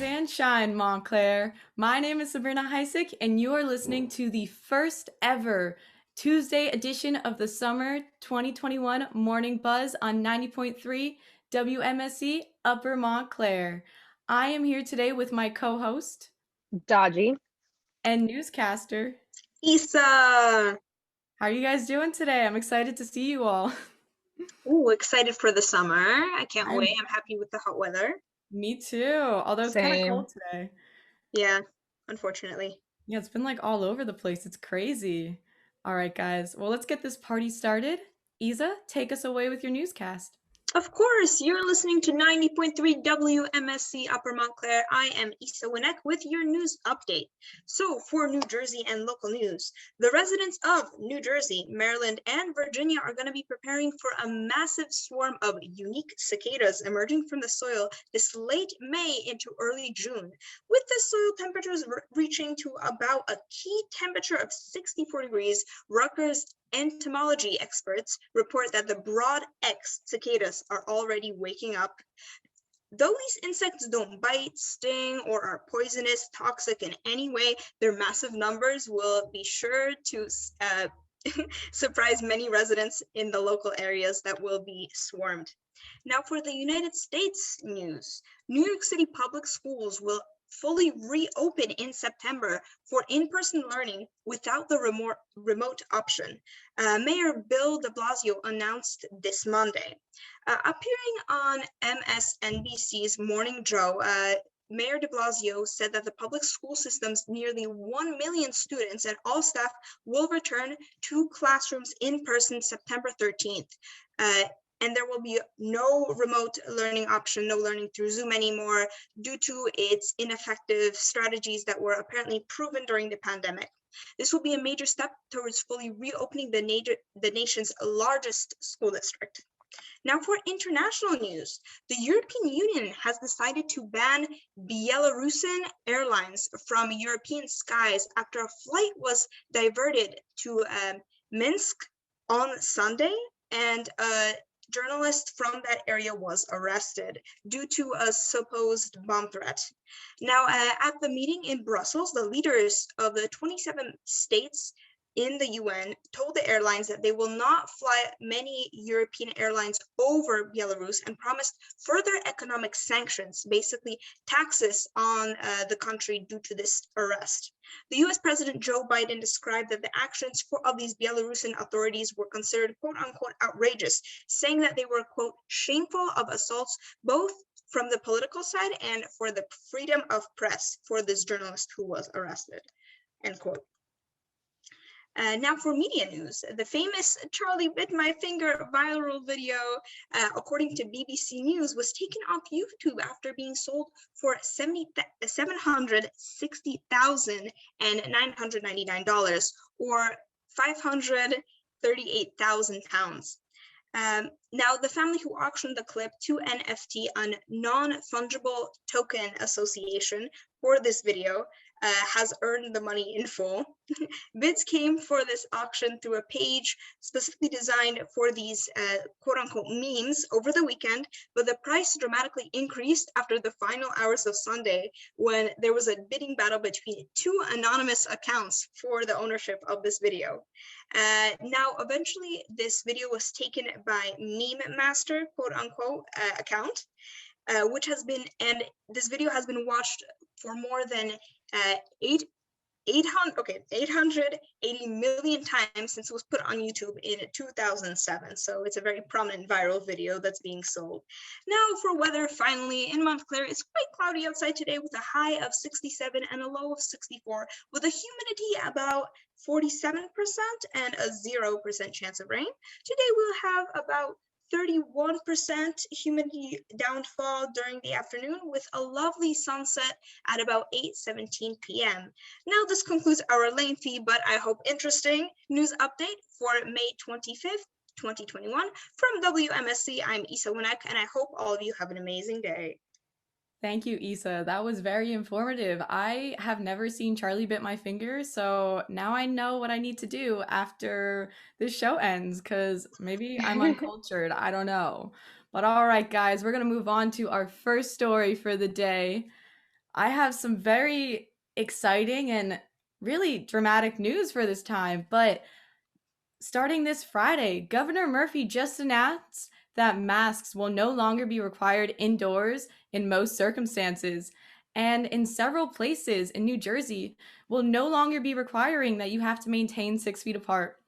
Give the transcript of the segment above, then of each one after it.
and shine, Montclair. My name is Sabrina Hajsok, and you are listening to the first ever Tuesday edition of the Summer 2021 Morning Buzz on 90.3 WMSC Upper Montclair. I am here today with my co host Daji. and newscaster. Issa! How are you guys doing today? I'm excited to see you all. Ooh, excited for the summer. I can't I'm- wait. I'm happy with the hot weather. Me too, although it's kind of Same. cold today. Yeah, unfortunately. Yeah, it's been like all over the place. It's crazy. All right, guys. Well, let's get this party started. Isa, take us away with your newscast. Of course, you're listening to 90.3 WMSC Upper Montclair. I am Issa Winek with your news update. So, for New Jersey and local news, the residents of New Jersey, Maryland, and Virginia are going to be preparing for a massive swarm of unique cicadas emerging from the soil this late May into early June, with the soil temperatures reaching to about a key temperature of 64 degrees. Rutgers entomology experts report that the Brood X cicadas are already waking up. Though these insects don't bite, sting, or are poisonous, toxic in any way, their massive numbers will be sure to surprise many residents in the local areas that will be swarmed. Now for the United States news. New York City public schools will fully reopen in September for in-person learning without the remote option. Mayor Bill de Blasio announced this Monday. Appearing on MSNBC's Morning Joe, Mayor de Blasio said that the public school system's nearly 1 million students and all staff will return to classrooms in person September 13th. And there will be no remote learning option, no learning through Zoom anymore, due to its ineffective strategies that were apparently proven during the pandemic. This will be a major step towards fully reopening the nation's largest school district. Now for international news, the European Union has decided to ban Belarusian Airlines from European skies after a flight was diverted to Minsk on Sunday, and journalist from that area was arrested due to a supposed bomb threat. Now, at the meeting in Brussels, the leaders of the 27 states in the UN told the airlines that they will not fly many European airlines over Belarus and promised further economic sanctions, basically taxes on the country due to this arrest. The US President Joe Biden described that the actions of these Belarusian authorities were considered quote unquote outrageous, saying that they were quote shameful of assaults both from the political side and for the freedom of press for this journalist who was arrested, end quote. Now for media news, the famous Charlie Bit My Finger viral video, according to BBC News, was taken off YouTube after being sold for $760,999 or 538,000 pounds. Now, the family who auctioned the clip to NFT, a non-fungible token association for this video, has earned the money in full. Bids came for this auction through a page specifically designed for these quote-unquote memes over the weekend, but the price dramatically increased after the final hours of Sunday when there was a bidding battle between two anonymous accounts for the ownership of this video. Now, eventually, this video was taken by Meme Master, quote-unquote, account, which has been, and this video has been watched for more than 880 million times since it was put on YouTube in 2007. So it's a very prominent viral video that's being sold. Now for weather, finally, in Montclair, it's quite cloudy outside today with a high of 67 and a low of 64, with a humidity about 47% and a 0% chance of rain. Today we'll have about 31% humidity downfall during the afternoon with a lovely sunset at about 8:17 p.m. Now this concludes our lengthy but I hope interesting news update for May 25th, 2021. From WMSC, I'm Issa Winek, and I hope all of you have an amazing day. Thank you, Issa. That was very informative. I have never seen Charlie Bit My Finger, so now I know what I need to do after this show ends, because maybe I'm uncultured. I don't know. But all right, guys, we're going to move on to our first story for the day. I have some very exciting and really dramatic news for this time, but starting this Friday, Governor Murphy just announced that masks will no longer be required indoors in most circumstances. And in several places in New Jersey, will no longer be requiring that you have to maintain 6 feet apart.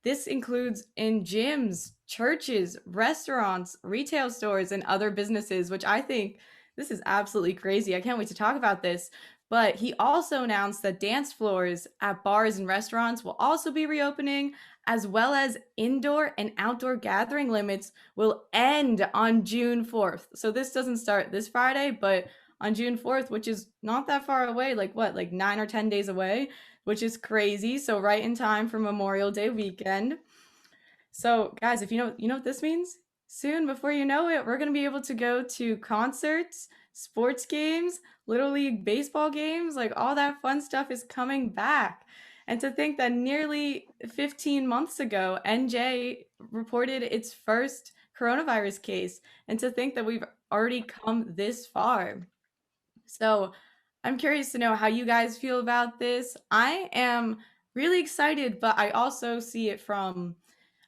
This includes in gyms, churches, restaurants, retail stores, and other businesses, which I think this is absolutely crazy. I can't wait to talk about this. But he also announced that dance floors at bars and restaurants will also be reopening, as well as indoor and outdoor gathering limits will end on June 4th. So this doesn't start this Friday, but on June 4th, which is not that far away, like what, like 9 or 10 days away, which is crazy. So right in time for Memorial Day weekend. So guys, if you know what this means, soon before you know it, we're gonna be able to go to concerts, sports games, little league baseball games, like all that fun stuff is coming back. And to think that nearly 15 months ago, NJ reported its first coronavirus case, and to think that we've already come this far. So I'm curious to know how you guys feel about this. I am really excited, but I also see it from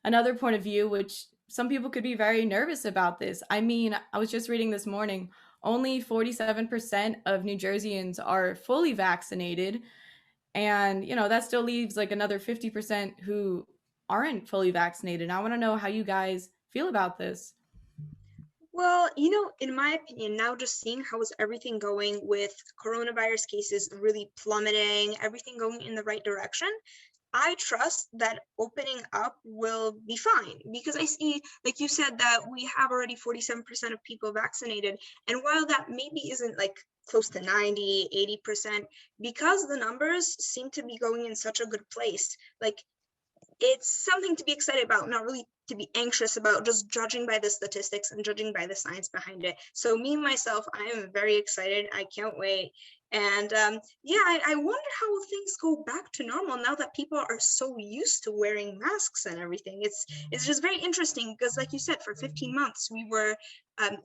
another point of view, which some people could be very nervous about this. I mean, I was just reading this morning, only 47% of New Jerseyans are fully vaccinated. And, that still leaves like another 50% who aren't fully vaccinated. I want to know how you guys feel about this. Well, in my opinion, now just seeing how is everything going with coronavirus cases really plummeting, everything going in the right direction, I trust that opening up will be fine because I see, like you said, that we have already 47% of people vaccinated. And while that maybe isn't like close to 90, 80%, because the numbers seem to be going in such a good place, like it's something to be excited about, not really to be anxious about, just judging by the statistics and judging by the science behind it. So me myself, I am very excited. I can't wait. And yeah, I wonder how things go back to normal now that people are so used to wearing masks and everything. It's just very interesting because, like you said, for 15 months we were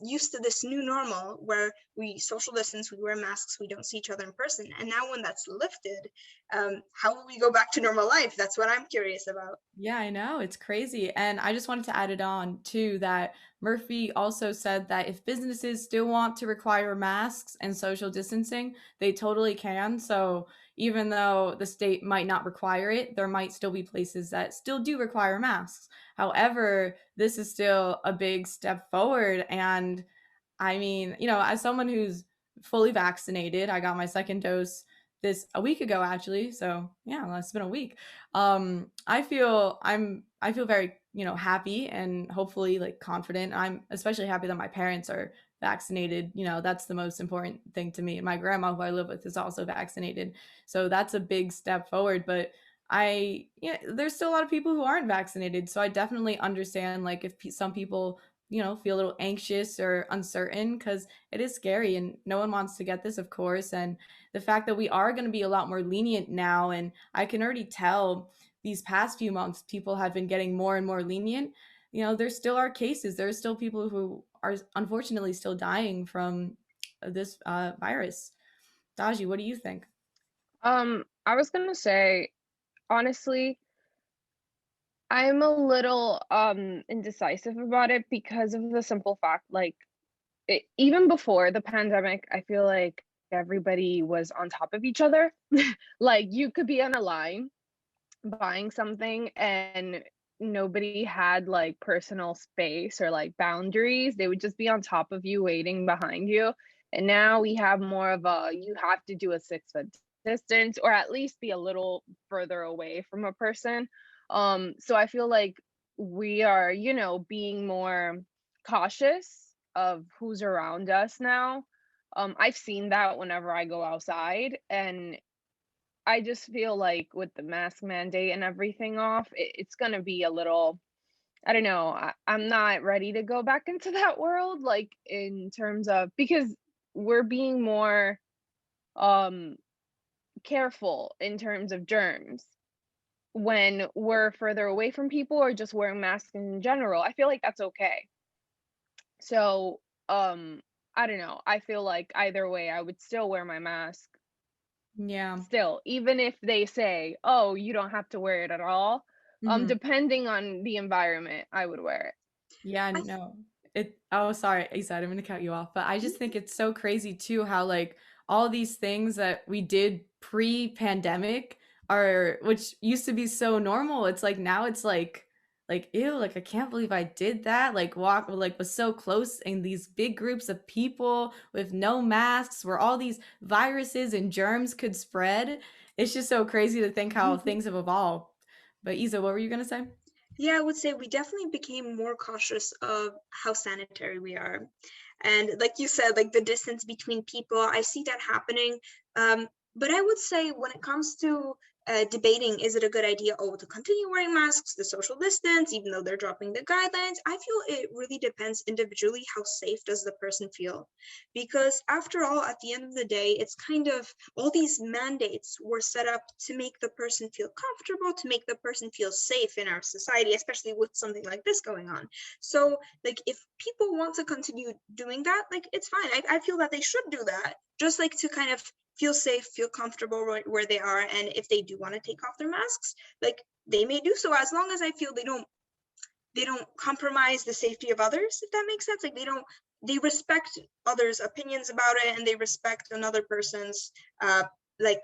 used to this new normal where we social distance, we wear masks, we don't see each other in person. And now when that's lifted, how will we go back to normal life? That's what I'm curious about. Yeah, I know. It's crazy. And I just wanted to add it on too that Murphy also said that if businesses still want to require masks and social distancing, they totally can. So even though the state might not require it, there might still be places that still do require masks. However, this is still a big step forward. And I mean, as someone who's fully vaccinated, I got my second dose this a week ago actually. So yeah, well, it's been a week. I feel very, happy and hopefully like confident. I'm especially happy that my parents are vaccinated. That's the most important thing to me. My grandma who I live with is also vaccinated. So that's a big step forward, but there's still a lot of people who aren't vaccinated. So I definitely understand like if some people feel a little anxious or uncertain because it is scary and no one wants to get this, of course. And the fact that we are going to be a lot more lenient now, and I can already tell these past few months people have been getting more and more lenient. There still are cases. There are still people who are unfortunately still dying from this virus. Daji, what do you think? I was gonna say, honestly, I'm a little indecisive about it because of the simple fact, like, even before the pandemic, I feel like everybody was on top of each other. Like, you could be on a line buying something and nobody had like personal space or like boundaries. They would just be on top of you, waiting behind you. And now we have more of a you have to do a 6 foot distance or at least be a little further away from a person. So I feel like we are, being more cautious of who's around us now. I've seen that whenever I go outside, and I just feel like with the mask mandate and everything off, it's gonna be a little, I don't know, I'm not ready to go back into that world, like in terms of because we're being more um careful in terms of germs when we're further away from people or just wearing masks in general. I feel like that's okay. So I don't know. I feel like either way, I would still wear my mask. Yeah. Still, even if they say, "Oh, you don't have to wear it at all," Mhm. depending on the environment, I would wear it. Yeah, I no. Oh, sorry, Isa, I didn't mean to cut you off, but I just think it's so crazy too how like all these things that we did pre-pandemic are, which used to be so normal. It's like now it's like ew, like I can't believe I did that. Like walk like was so close in these big groups of people with no masks where all these viruses and germs could spread. It's just so crazy to think how Mhm. things have evolved. But Isa, what were you gonna say? Yeah, I would say we definitely became more cautious of how sanitary we are. And like you said, like the distance between people, I see that happening. But I would say when it comes to debating, is it a good idea, to continue wearing masks, the social distance, even though they're dropping the guidelines, I feel it really depends individually how safe does the person feel. Because after all, at the end of the day, it's kind of all these mandates were set up to make the person feel comfortable, to make the person feel safe in our society, especially with something like this going on. So like if people want to continue doing that, like it's fine. I feel that they should do that, just like to kind of feel safe, feel comfortable where they are. And if they do want to take off their masks, like they may do so, as long as I feel they don't compromise the safety of others, if that makes sense. Like they respect others' opinions about it, and they respect another person's like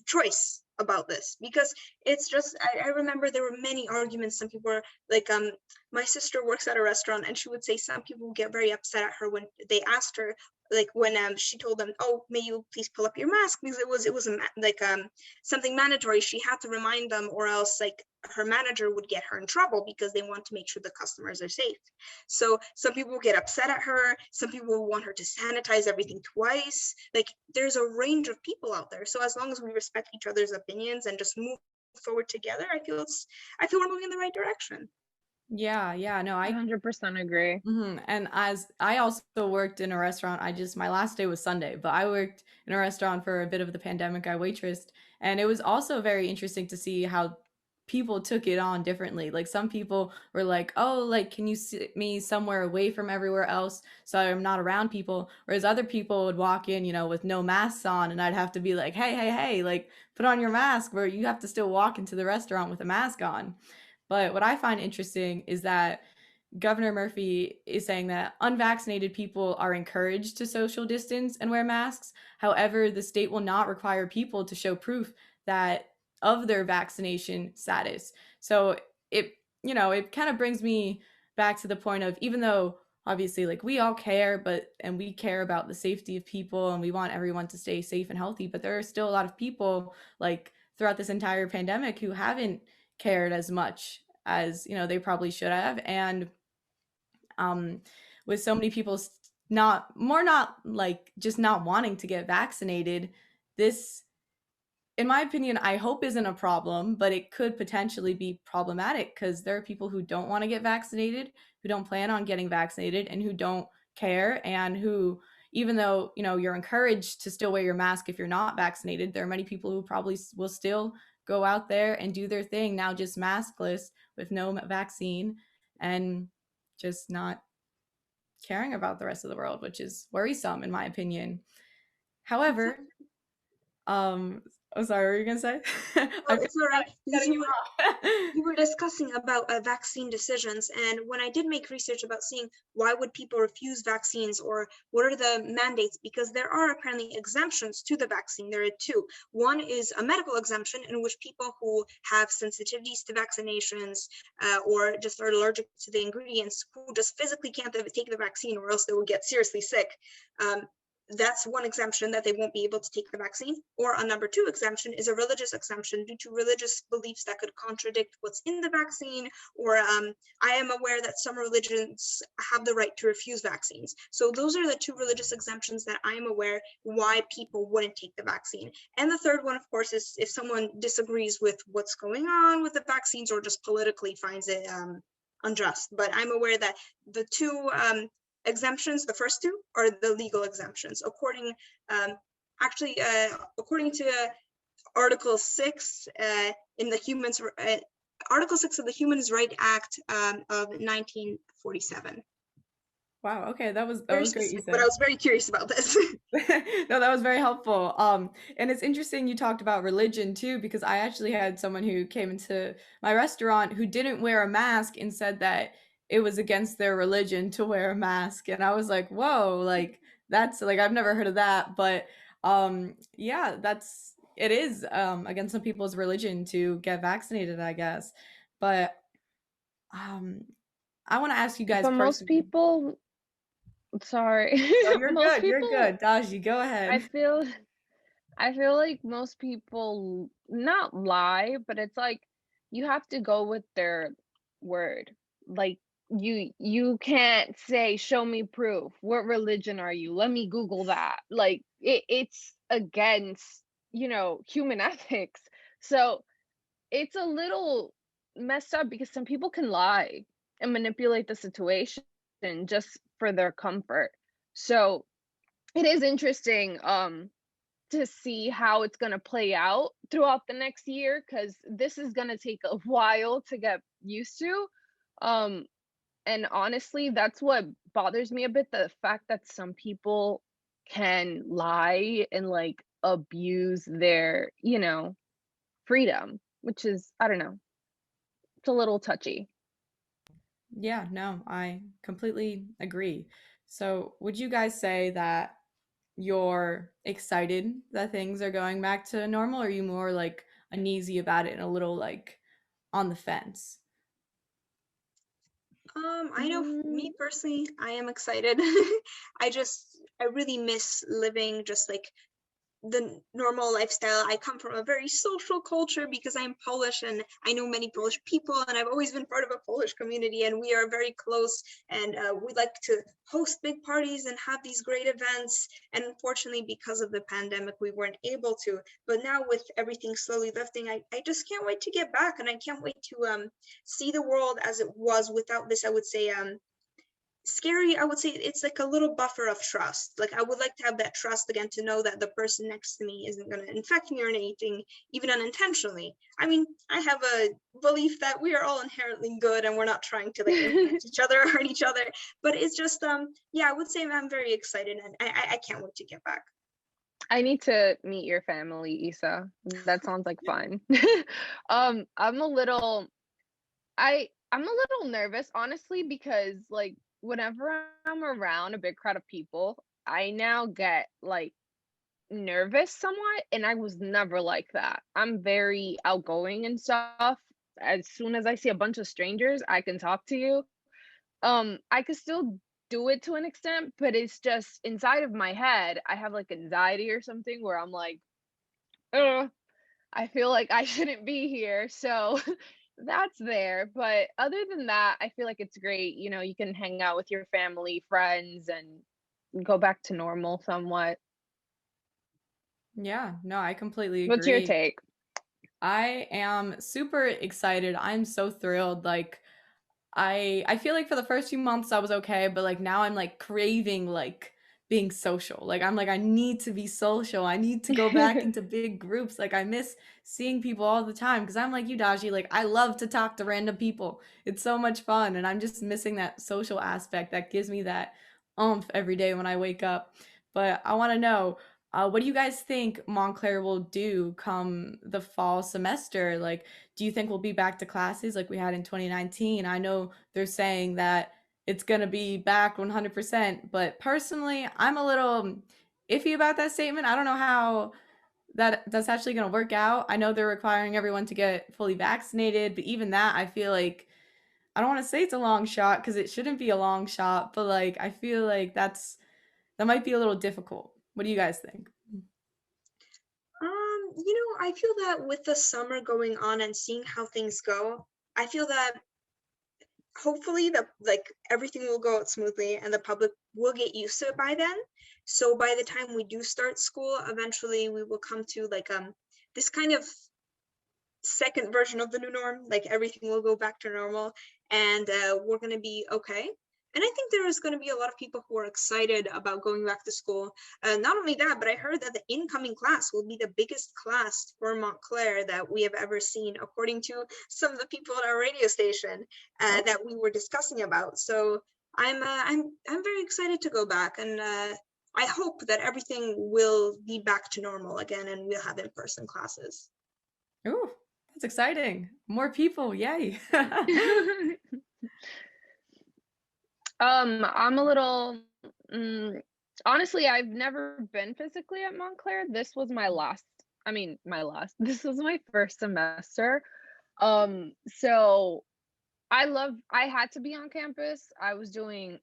choice about this. Because it's just I remember there were many arguments. Some people were like, my sister works at a restaurant, and she would say some people get very upset at her when they asked her, like when she told them, "Oh, may you please pull up your mask," because it was like something mandatory. She had to remind them, or else like her manager would get her in trouble, because they want to make sure the customers are safe. So some people get upset at her, some people want her to sanitize everything twice. Like there's a range of people out there. So as long as we respect each other's opinions and just move forward together, I feel we're moving in the right direction. Yeah, no, I 100% agree. And as I also worked in a restaurant, my last day was Sunday, but I worked in a restaurant for a bit of the pandemic. I waitressed, and it was also very interesting to see how people took it on differently. Like some people were like, "Oh, like can you sit me somewhere away from everywhere else so I'm not around people?" Whereas other people would walk in, with no masks on, and I'd have to be like, "Hey, like put on your mask," where you have to still walk into the restaurant with a mask on. But what I find interesting is that Governor Murphy is saying that unvaccinated people are encouraged to social distance and wear masks. However, the state will not require people to show proof that of their vaccination status. So it kind of brings me back to the point of, even though obviously like we all care, and we care about the safety of people and we want everyone to stay safe and healthy, but there are still a lot of people like throughout this entire pandemic who haven't cared as much as they probably should have. And um, with so many people not like just not wanting to get vaccinated, this, in my opinion, I hope isn't a problem, but it could potentially be problematic because there are people who don't want to get vaccinated, who don't plan on getting vaccinated, and who don't care, and who, even though you're encouraged to still wear your mask if you're not vaccinated, there are many people who probably will still go out there and do their thing now, just maskless with no vaccine, and just not caring about the rest of the world, which is worrisome in my opinion. However, um, oh, sorry, what were you gonna say? Well, I feel it's all right, like because cutting you off. you were discussing about vaccine decisions, and when I did make research about seeing why would people refuse vaccines, or what are the mandates, because there are apparently exemptions to the vaccine. There are two. One is a medical exemption, in which people who have sensitivities to vaccinations, or just are allergic to the ingredients, who just physically can't take the vaccine, or else they will get seriously sick. That's one exemption, that they won't be able to take the vaccine. Or a number two exemption is a religious exemption, due to religious beliefs that could contradict what's in the vaccine. Or I am aware that some religions have the right to refuse vaccines. So those are the two religious exemptions that I am aware why people wouldn't take the vaccine. And the third one, of course, is if someone disagrees with what's going on with the vaccines, or just politically finds it unjust. But I'm aware that the two exemptions, the first two, are the legal exemptions, according according to Article 6 in the Article 6 of the Human Rights Act of 1947. Wow. Okay, that was Very great. You specific, but I said. was very curious about this. No, that was very helpful. And it's interesting you talked about religion too, because I actually had someone who came into my restaurant who didn't wear a mask and said that it was against their religion to wear a mask. And I was like, whoa, like that's like I've never heard of that. But yeah, it is against some people's religion to get vaccinated, I guess. But um I want to ask you guys But most personally. people, sorry, Oh, you're most good. You're people, good. Daji, go I ahead. feel I feel like most people not lie, but it's like you have to go with their word. Like you can't say show me proof. What religion are you? Let me Google that. Like it's against, human ethics. So it's a little messed up because some people can lie and manipulate the situation just for their comfort. So it is interesting to see how it's going to play out throughout the next year, because this is going to take a while to get used to. um and honestly, that's what bothers me a bit, the fact that some people can lie and like abuse their freedom, which is, I don't know, it's a little touchy. Yeah, no, I completely agree. So, would you guys say that you're excited that things are going back to normal, or are you more like uneasy about it and a little like on the fence? I know Mm, me personally, I am excited. I really miss living just like the normal lifestyle. I come from a very social culture because I'm Polish and I know many Polish people, and I've always been part of a Polish community, and we are very close, and we like to host big parties and have these great events. And unfortunately, because of the pandemic, we weren't able to. But now with everything slowly lifting, I just can't wait to get back, and I can't wait to see the world as it was without this, I would say, scary. I would say it's like a little buffer of trust. Like I would like to have that trust again, to know that the person next to me isn't going to infect me or anything, even unintentionally. I mean, I have a belief that we are all inherently good and we're not trying to like infect each other or hurt each other, but it's just yeah, I would say I'm very excited, and I can't wait to get back. I need to meet your family, Isa. That sounds like fun. I'm a little I'm a little nervous, honestly, because like whenever I'm around a big crowd of people, I now get like nervous somewhat, and I was never like that. I'm very outgoing and stuff. As soon as I see a bunch of strangers, I can talk to you. I could still do it to an extent, but it's just inside of my head, I have like anxiety or something where I'm like, Ugh, I feel like I shouldn't be here. So that's there. But other than that, I feel like it's great. You can hang out with your family, friends, and go back to normal somewhat. Yeah, no, I completely What's your agree. take? I am super excited. I'm so thrilled. Like I feel like for the first few months I was okay, but like now I'm like craving like being social. Like I'm like I need to be social. I need to go back into big groups. Like I miss seeing people all the time because I'm like you, Daji. Like I love to talk to random people. It's so much fun, and I'm just missing that social aspect that gives me that oomph every day when I wake up. But I want to know, what do you guys think Montclair will do come the fall semester? Like, do you think we'll be back to classes like we had in 2019? I know they're saying that it's going to be back 100%, but personally, I'm a little iffy about that statement. I don't know how that's actually going to work out. I know they're requiring everyone to get fully vaccinated, but even that, I feel like I don't want to say it's a long shot because it shouldn't be a long shot, but like I feel like that might be a little difficult. What do you guys think? I feel that with the summer going on and seeing how things go, I feel that hopefully the like everything will go out smoothly and the public will get used to it by then. So by the time we do start school, eventually we will come to like this kind of second version of the new norm. Like everything will go back to normal, and we're gonna be okay. And I think there is going to be a lot of people who are excited about going back to school. Not only that, but I heard that the incoming class will be the biggest class for Montclair that we have ever seen, according to some of the people at our radio station Oh, that we were discussing about. So I'm very excited to go back, and I hope that everything will be back to normal again, and we'll have in-person classes. Ooh, that's exciting. More people, yay. I'm a little honestly, I've never been physically at Montclair. This was this was my first semester. So I had to be on campus. I was doing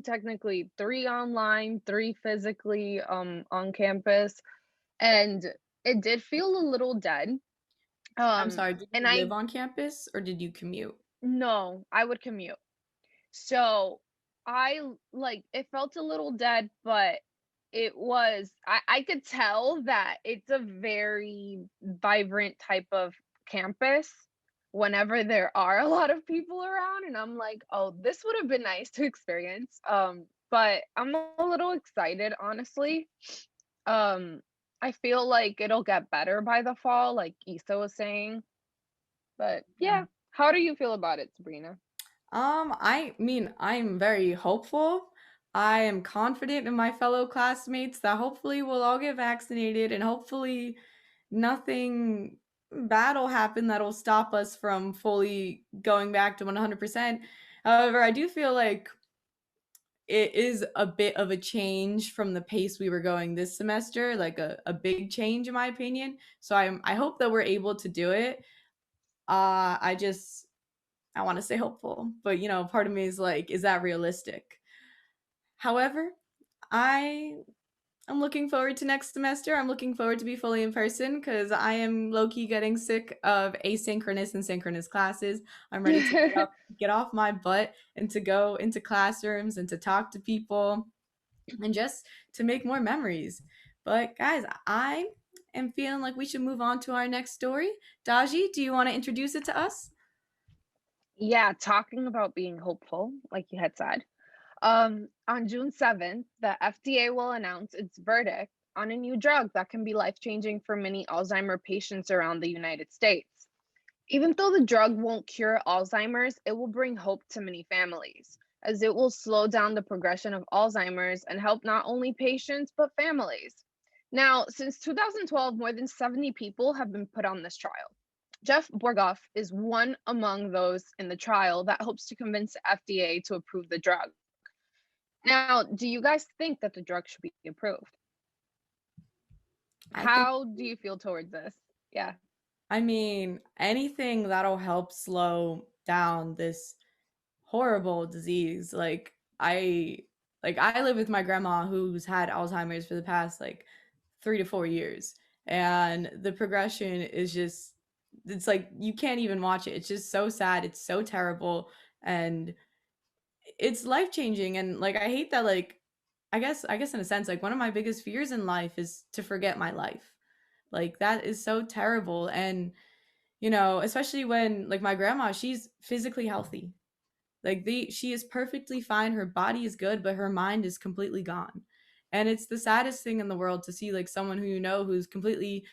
technically 3 online, 3 physically on campus, and it did feel a little dead. I'm sorry, did And you live on campus or did you commute? no, I would commute. So it felt a little dead, but I could tell that it's a very vibrant type of campus whenever there are a lot of people around, and I'm like, oh, this would have been nice to experience. But I'm a little excited, honestly. I feel like it'll get better by the fall, like Issa was saying. But yeah, how do you feel about it, Sabrina? I mean, I'm very hopeful. I am confident in my fellow classmates that hopefully we'll all get vaccinated and hopefully nothing bad will happen that'll stop us from fully going back to 100%. However, I do feel like it is a bit of a change from the pace we were going this semester, like a big change in my opinion. So I hope that we're able to do it. I want to stay hopeful, but part of me is like, is that realistic? However, I am looking forward to next semester. I'm looking forward to be fully in person because I am low key getting sick of asynchronous and synchronous classes. I'm ready to get off my butt and to go into classrooms and to talk to people and just to make more memories. But guys, I am feeling like we should move on to our next story. Daji, do you want to introduce it to us? Yeah, talking about being hopeful, like you had said. On June 7th, the FDA will announce its verdict on a new drug that can be life-changing for many Alzheimer patients around the United States. Even though the drug won't cure Alzheimer's, it will bring hope to many families, as it will slow down the progression of Alzheimer's and help not only patients, but families. Now, since 2012, more than 70 people have been put on this trial. Jeff Borgoff is one among those in the trial that hopes to convince the FDA to approve the drug. Now, do you guys think that the drug should be approved? How do you feel towards this? Yeah. I mean, anything that'll help slow down this horrible disease. I live with my grandma who's had Alzheimer's for the past 3 to 4 years, and the progression is just, it's like you can't even watch it. It's just so sad. It's so terrible, and it's life-changing. And I hate that, I guess in a sense, one of my biggest fears in life is to forget my life. That is so terrible. And especially when my grandma, she's physically healthy. She is perfectly fine. Her body is good, but her mind is completely gone. And it's the saddest thing in the world to see someone who who's completely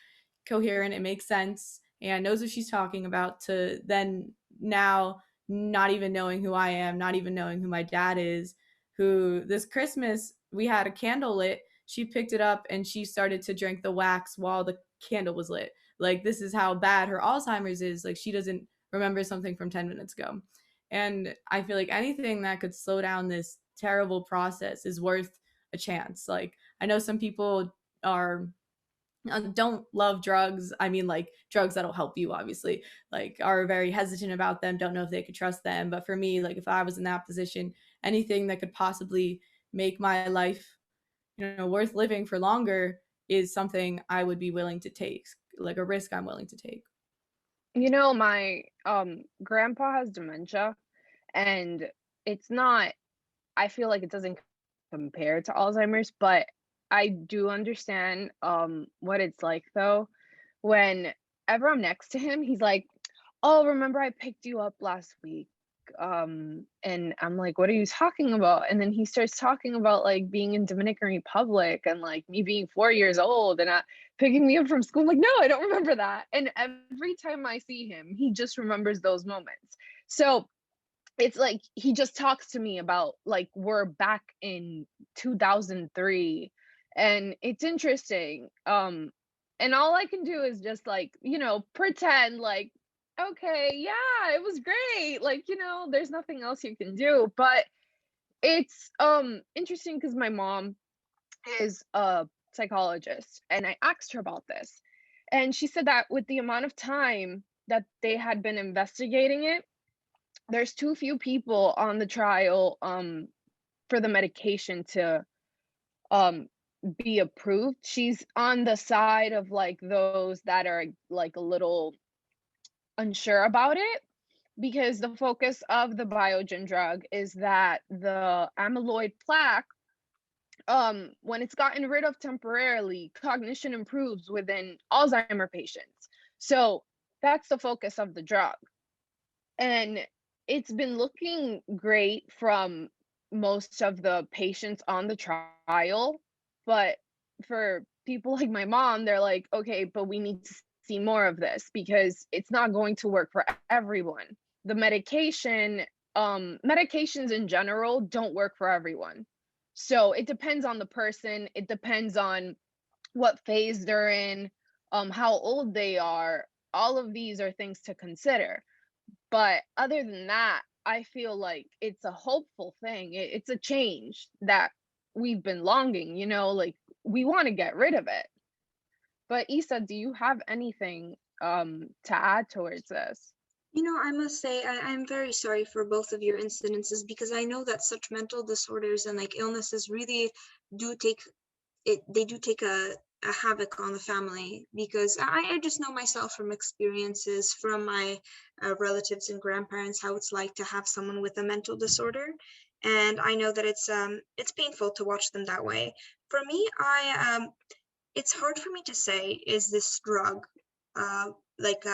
coherent, it makes sense, and knows what she's talking about, to then now not even knowing who I am, not even knowing who my dad is, who this Christmas we had a candle lit. She picked it up and she started to drink the wax while the candle was lit. This is how bad her Alzheimer's is. She doesn't remember something from 10 minutes ago. And I feel like anything that could slow down this terrible process is worth a chance. I know some people don't love drugs. I mean, drugs that'll help you, obviously, are very hesitant about them, don't know if they could trust them. But for me, if I was in that position, anything that could possibly make my life, worth living for longer is something I would be willing to take, a risk I'm willing to take. My grandpa has dementia, and it's not, I feel like it doesn't compare to Alzheimer's, but I do understand what it's like though. Whenever I'm next to him, he's like, "Oh, remember I picked you up last week?" And I'm like, "What are you talking about?" And then he starts talking about being in Dominican Republic and me being 4 years old and picking me up from school. I'm like, "No, I don't remember that." And every time I see him, he just remembers those moments. So it's like he just talks to me about like we're back in 2003, and it's interesting. And all I can do is just like, pretend like, okay, yeah, it was great. Like, there's nothing else you can do. But it's interesting because my mom is a psychologist, and I asked her about this. And she said that with the amount of time that they had been investigating it, there's too few people on the trial for the medication to um be approved. She's on the side of like those that are like a little unsure about it, because the focus of the Biogen drug is that the amyloid plaque, when it's gotten rid of temporarily, cognition improves within Alzheimer patients. So that's the focus of the drug. And it's been looking great from most of the patients on the trial, but for people like my mom, they're like, okay, but we need to see more of this because it's not going to work for everyone. The medications in general don't work for everyone. So it depends on the person, it depends on what phase they're in, how old they are. All of these are things to consider. But other than that, I feel like it's a hopeful thing. It's a change that we've been longing, like we want to get rid of it. But Issa, do you have anything to add towards this? I must say, I'm very sorry for both of your incidences, because I know that such mental disorders and like illnesses really do take they do take a havoc on the family, because I just know myself from experiences from my relatives and grandparents how it's like to have someone with a mental disorder, and I know that it's painful to watch them that way. For me, it's hard for me to say, is this drug like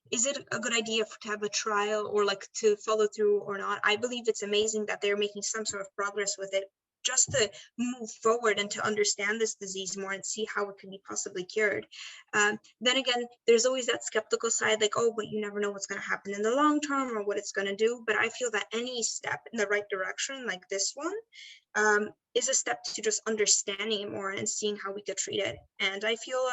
is it a good idea to have a trial or like to follow through or not? I believe it's amazing that they're making some sort of progress with it, just to move forward and to understand this disease more and see how it can be possibly cured. Then again, there's always that skeptical side, like, oh, but you never know what's going to happen in the long term or what it's going to do. But I feel that any step in the right direction, like this one, is a step to just understanding it more and seeing how we could treat it. And I feel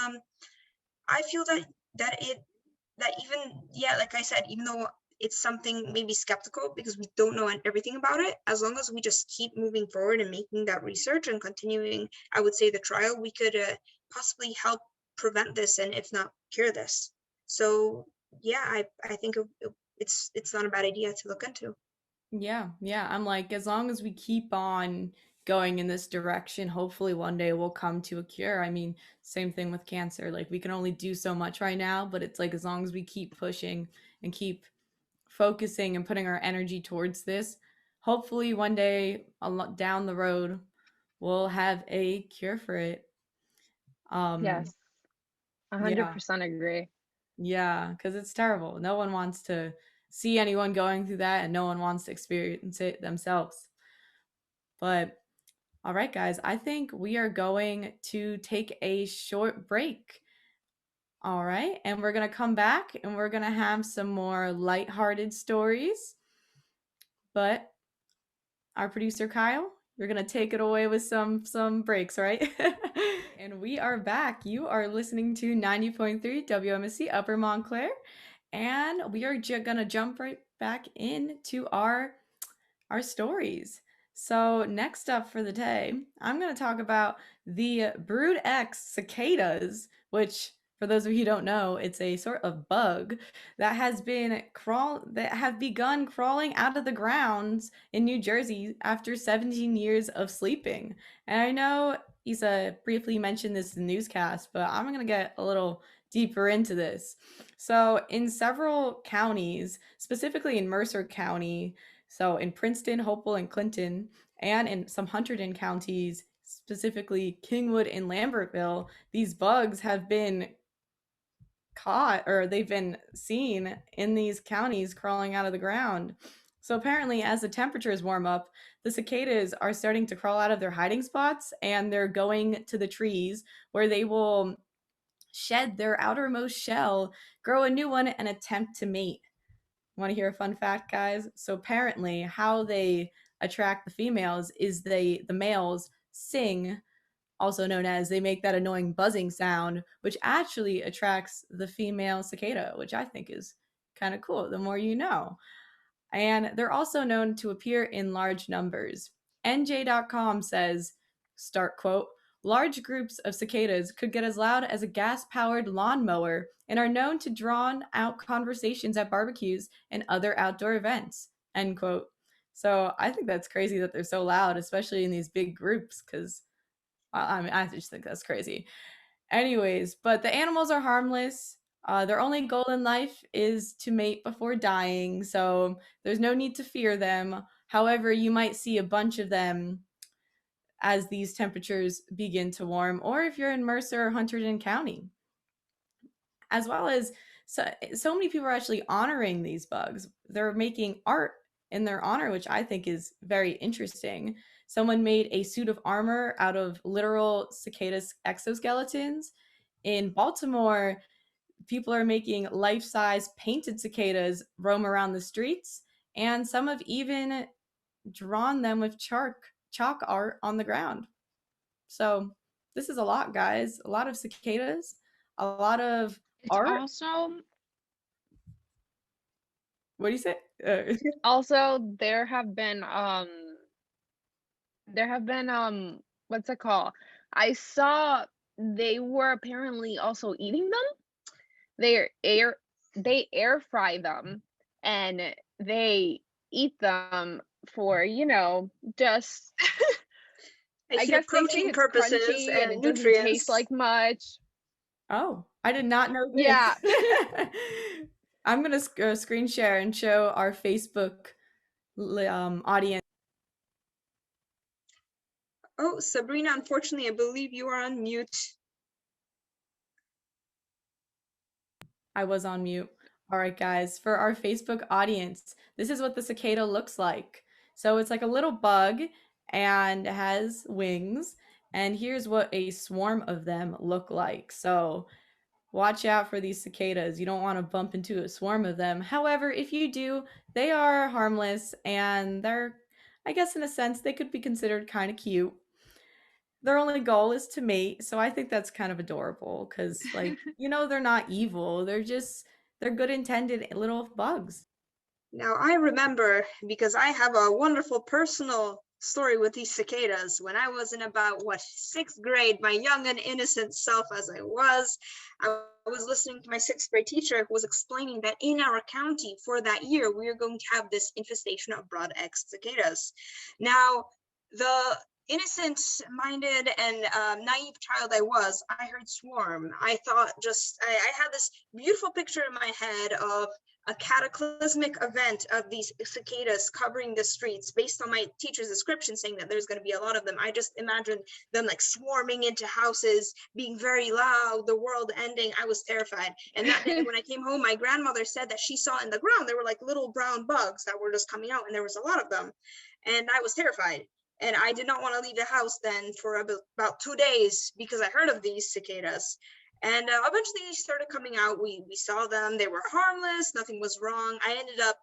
that even, yeah, like I said, even though it's something maybe skeptical because we don't know everything about it, as long as we just keep moving forward and making that research and continuing, I would say, the trial, we could possibly help prevent this, and if not cure this. So yeah, I think it's not a bad idea to look into. Yeah, yeah. I'm like, as long as we keep on going in this direction, hopefully one day we'll come to a cure. I mean, same thing with cancer. Like, we can only do so much right now, but it's like as long as we keep pushing and keep focusing and putting our energy towards this, hopefully one day down the road we'll have a cure for it. Um, Yes, a hundred yeah. percent agree. Yeah, because it's terrible. No one wants to see anyone going through that, and no one wants to experience it themselves. But all right, guys, I think we are going to take a short break. All right, and we're going to come back and we're going to have some more lighthearted stories. But our producer Kyle, you're going to take it away with some breaks, right? And we are back. You are listening to 90.3 WMSC Upper Montclair, and we are going to jump right back into our stories. So next up for the day, I'm going to talk about the Brood X Cicadas, which, for those of you who don't know, it's a sort of bug that have begun crawling out of the grounds in New Jersey after 17 years of sleeping. And I know Isa briefly mentioned this in the newscast, but I'm going to get a little deeper into this. So in several counties, specifically in Mercer County, so in Princeton, Hopewell, and Clinton, and in some Hunterdon counties, specifically Kingwood and Lambertville, these bugs have been caught, or they've been seen in these counties crawling out of the ground. So apparently, as the temperatures warm up, the cicadas are starting to crawl out of their hiding spots, and they're going to the trees where they will shed their outermost shell, grow a new one, and attempt to mate. Want to hear a fun fact, guys? So apparently, how they attract the females is the males sing, also known as they make that annoying buzzing sound, which actually attracts the female cicada, which I think is kind of cool. The more you know. And they're also known to appear in large numbers. NJ.com says, start quote, large groups of cicadas could get as loud as a gas powered lawnmower and are known to draw out conversations at barbecues and other outdoor events, end quote. So I think that's crazy that they're so loud, especially in these big groups, because I mean, I just think that's crazy. Anyways, but the animals are harmless. Their only goal in life is to mate before dying, so there's no need to fear them. However, you might see a bunch of them as these temperatures begin to warm, or if you're in Mercer or Hunterdon County. As well as so many people are actually honoring these bugs. They're making art in their honor, which I think is very interesting. Someone made a suit of armor out of literal cicadas exoskeletons. In Baltimore, people are making life-size painted cicadas roam around the streets, and some have even drawn them with chalk art on the ground. So this is a lot, guys. A lot of cicadas, a lot of It's art. also What do you say? also there have been what's it called? I saw they were apparently also eating them. They air fry them and they eat them for, just I guess they say protein it's purposes crunchy and it doesn't nutrients. taste like much. Oh, I did not know this. Yeah. I'm going to screen share and show our Facebook audience. Oh, Sabrina, unfortunately, I believe you are on mute. I was on mute. All right, guys, for our Facebook audience, this is what the cicada looks like. So it's like a little bug and has wings. And here's what a swarm of them look like. So watch out for these cicadas. You don't want to bump into a swarm of them. However, if you do, they are harmless and they're, I guess, in a sense, they could be considered kind of cute. Their only goal is to mate, so I think that's kind of adorable because, like, they're not evil. They're good intended little bugs. Now, I remember, because I have a wonderful personal story with these cicadas. When I was in about, 6th grade, my young and innocent self as I was listening to my 6th grade teacher who was explaining that in our county for that year, we are going to have this infestation of Brood X cicadas. Now, the innocent-minded and naive child I was, I heard swarm. I thought I had this beautiful picture in my head of a cataclysmic event of these cicadas covering the streets based on my teacher's description saying that there's going to be a lot of them. I just imagined them like swarming into houses, being very loud, the world ending. I was terrified. And that day when I came home, my grandmother said that she saw in the ground, there were like little brown bugs that were just coming out and there was a lot of them. And I was terrified. And I did not want to leave the house then for about 2 days because I heard of these cicadas. And eventually they started coming out. We saw them. They were harmless. Nothing was wrong. I ended up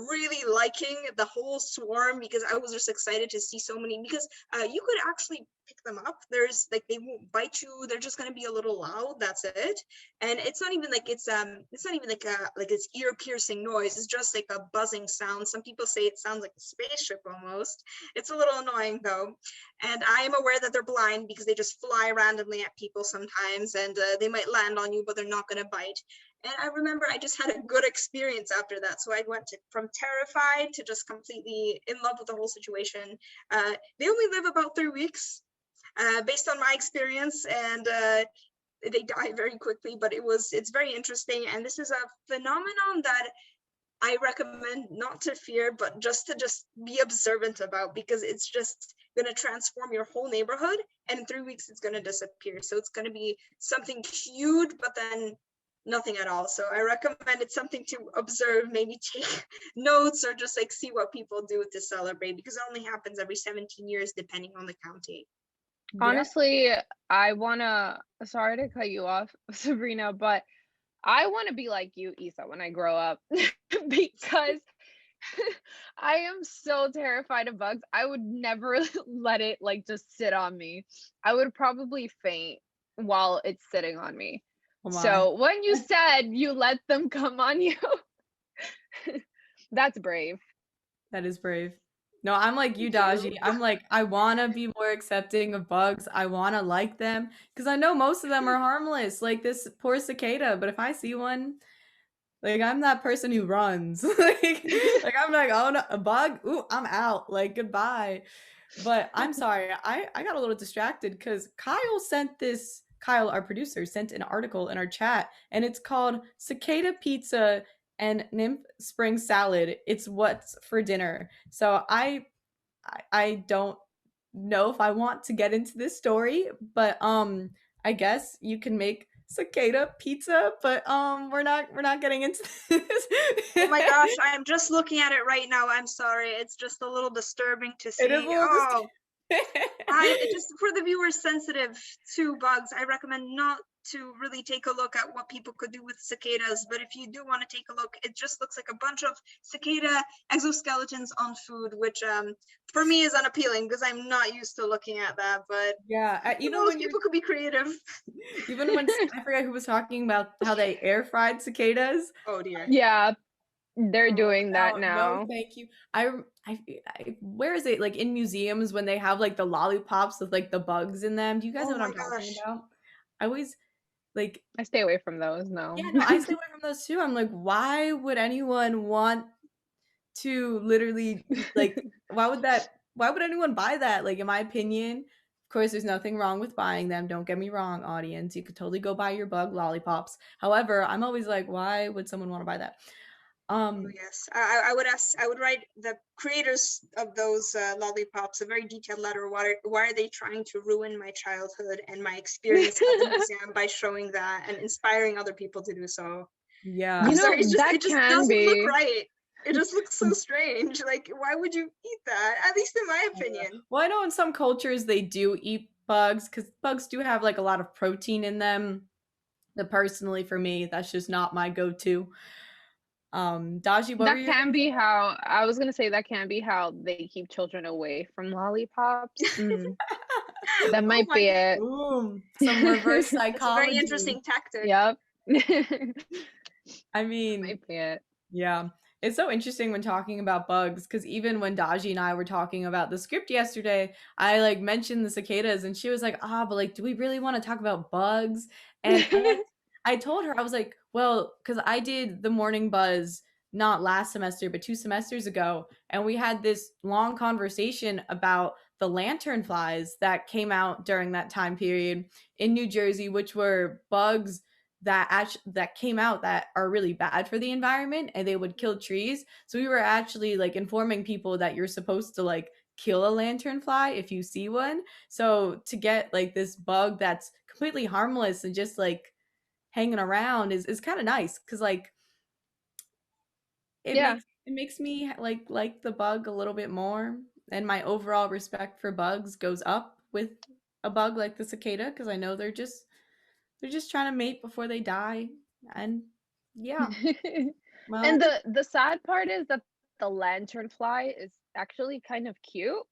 really liking the whole swarm because I was just excited to see so many, because you could actually pick them up. There's like, they won't bite you. They're just going to be a little loud. That's it. And it's not even like it's not even like it's ear piercing noise. It's just like a buzzing sound. Some people say it sounds like a spaceship almost. It's a little annoying though. And I am aware that they're blind because they just fly randomly at people sometimes, and they might land on you, but they're not going to bite. And I remember I just had a good experience after that. So I went from terrified to just completely in love with the whole situation. They only live about 3 weeks based on my experience, and they die very quickly, but it's very interesting. And this is a phenomenon that I recommend not to fear, but just to be observant about, because it's just going to transform your whole neighborhood. And in 3 weeks, it's going to disappear. So it's going to be something huge, but then nothing at all. So I recommend it's something to observe, maybe take notes, or just like see what people do to celebrate, because it only happens every 17 years, depending on the county. Honestly, I wanna, sorry to cut you off, Sabrina, but I want to be like you, Isa, when I grow up because I am so terrified of bugs. I would never let it like just sit on me. I would probably faint while it's sitting on me. Oh my. So when you said you let them come on you, that's brave. That is brave. No, I'm like you, Daji. I'm like, I want to be more accepting of bugs. I want to like them because I know most of them are harmless, like this poor cicada. But if I see one, like I'm that person who runs. like I'm like, oh no, a bug. Ooh, I'm out. Like goodbye. But I'm sorry, I got a little distracted because Kyle, our producer, sent an article in our chat, and it's called Cicada Pizza and Nymph Spring Salad. It's what's for dinner. So I don't know if I want to get into this story, but I guess you can make cicada pizza, but we're not getting into this. Oh my gosh, I'm just looking at it right now. I'm sorry. It's just a little disturbing to see. It is a little Oh, just for the viewers sensitive to bugs, I recommend not to really take a look at what people could do with cicadas. But if you do want to take a look, it just looks like a bunch of cicada exoskeletons on food, which for me is unappealing because I'm not used to looking at that. But Yeah, even most when people could be creative. even when I forget who was talking about how they air fried cicadas. Oh dear. Yeah, they're doing that No, now. no, thank you. Where is it? Like in museums when they have like the lollipops with like the bugs in them. Do you guys Oh know what my I'm talking gosh. about? I always like, I stay away from those. No. yeah, no, I stay away from those too. I'm like, why would anyone want to literally like why would anyone buy that? Like in my opinion, of course there's nothing wrong with buying them. Don't get me wrong, audience. You could totally go buy your bug lollipops. However, I'm always like, why would someone want to buy that? Oh, yes, I would ask. I would write the creators of those lollipops a very detailed letter. Why are they trying to ruin my childhood and my experience at the museum by showing that and inspiring other people to do so? Yeah. I'm You know, sorry, it that just can doesn't look be. right. It just looks so strange. Like, why would you eat that? At least in my opinion. Well, I know in some cultures they do eat bugs because bugs do have like a lot of protein in them. But personally, for me, that's just not my go-to. Daji, what were That you? can be how I was gonna say that can be how they keep children away from lollipops. That Oh might my be God. it. Ooh, some reverse That's a very psychology. interesting tactic. Yep. I mean, Might be it. yeah. It's so interesting when talking about bugs because even when Daji and I were talking about the script yesterday, I like mentioned the cicadas and she was like, but like, do we really want to talk about bugs? And I told her, I was like, well, because I did the morning buzz not last semester, but 2 semesters ago. And we had this long conversation about the lantern flies that came out during that time period in New Jersey, which were bugs that came out that are really bad for the environment and they would kill trees. So we were actually like informing people that you're supposed to like kill a lanternfly if you see one. So to get like this bug that's completely harmless and just like hanging around is kind of nice because like Yeah. it makes me like the bug a little bit more, and my overall respect for bugs goes up with a bug like the cicada because I know they're just trying to mate before they die. And yeah, well, And the sad part is that the lanternfly is actually kind of cute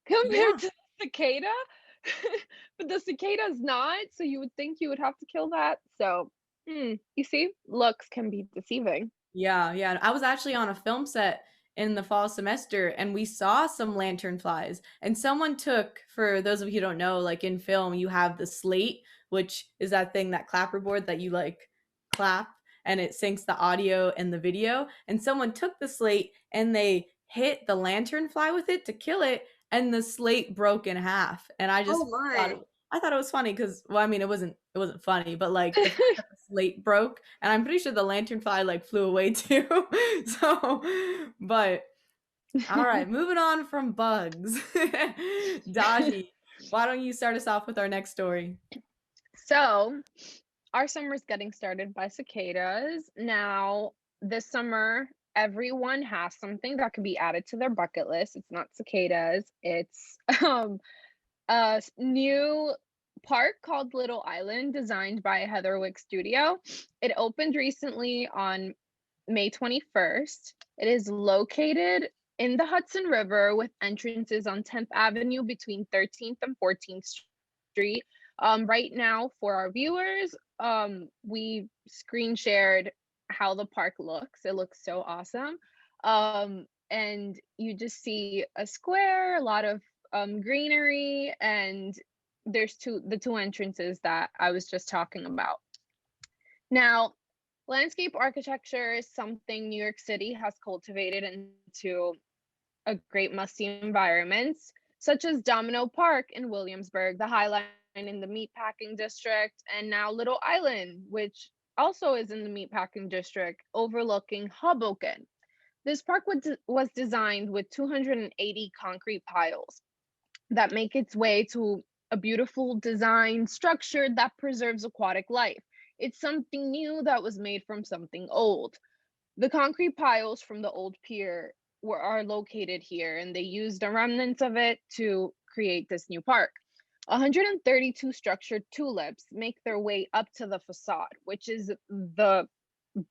compared to the cicada. But the cicada's not, so you would think you would have to kill that. So, you see, looks can be deceiving. yeah. I was actually on a film set in the fall semester and we saw some lanternflies. And someone took, for those of you who don't know, like in film, you have the slate, which is that thing, that clapperboard that you like clap and it syncs the audio and the video. And someone took the slate and they hit the lanternfly with it to kill it, and the slate broke in half. And I just Oh thought my. I thought it was funny because, well, I mean, it wasn't funny, but like the fact that the slate broke, and I'm pretty sure the lanternfly like flew away too. So, but all right, moving on from bugs. Daji, why don't you start us off with our next story? So, our summer's getting started by cicadas. Now, this summer, everyone has something that can be added to their bucket list. It's not cicadas, it's a new park called Little Island, designed by Heatherwick Studio. It opened recently on May 21st. It is located in the Hudson River with entrances on 10th Avenue between 13th and 14th Street. Right now, for our viewers, we screen shared how the park looks. It looks so awesome. And you just see a square, a lot of greenery, and there's the two entrances that I was just talking about. Now, landscape architecture is something New York City has cultivated into a great must-see environments, such as Domino Park in Williamsburg, the High Line in the Meatpacking District, and now Little Island, which also is in the Meatpacking District, overlooking Hoboken. This park was designed with 280 concrete piles that make its way to a beautiful design structure that preserves aquatic life. It's something new that was made from something old. The concrete piles from the old pier are located here, and they used the remnants of it to create this new park. 132 structured tulips make their way up to the facade, which is the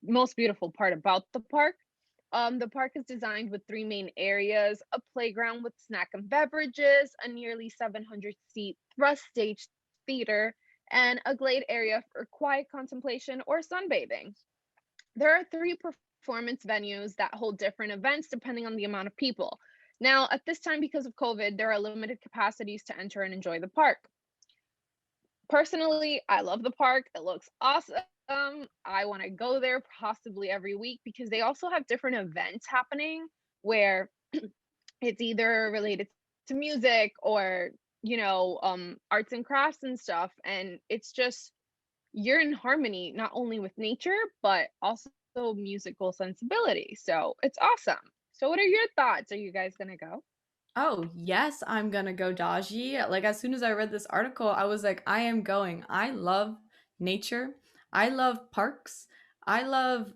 most beautiful part about the park. The park is designed with three main areas: a playground with snack and beverages, a nearly 700-seat thrust stage theater, and a glade area for quiet contemplation or sunbathing. There are three performance venues that hold different events depending on the amount of people. Now, at this time, because of COVID, there are limited capacities to enter and enjoy the park. Personally, I love the park. It looks awesome. I want to go there possibly every week because they also have different events happening where it's either related to music or, arts and crafts and stuff. And it's just, you're in harmony, not only with nature, but also musical sensibility. So it's awesome. So what are your thoughts? Are you guys going to go? Oh, yes, I'm gonna go Daji. Like, as soon as I read this article, I was like, I am going. I love nature. I love parks. I love